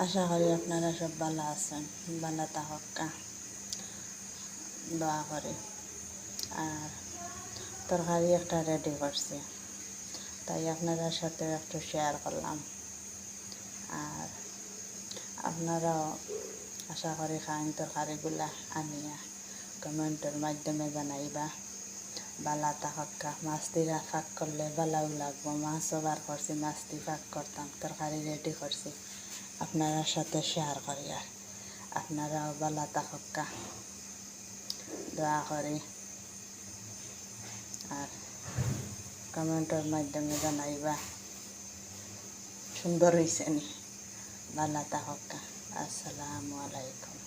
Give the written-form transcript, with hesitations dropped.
আশা করি আপনারা সব ভালো আছেন, ভালো থাকা দোয়া করি। আর তরকারি একটা রেডি করছি, তাই আপনাদের সাথে একটু শেয়ার করলাম। আর আপনারাও আশা করি খান তরকারিগুলা আনিয়া কমেন্টের মাধ্যমে জানাইবা। বালা থাকা মাছটিরা ফাঁক করলে বালাও লাগবো। মাছও বার করছি, মাছটি ফাঁক করতাম, তরকারি রেডি করছি, আপনারা সাথে শেয়ার করি। আর আপনারাও বালা থাকা দোয়া করি। আর কমেন্টের মাধ্যমে জানাইবা সুন্দর হয়েছে নি। বালা থাকা। আসসালামু আলাইকুম।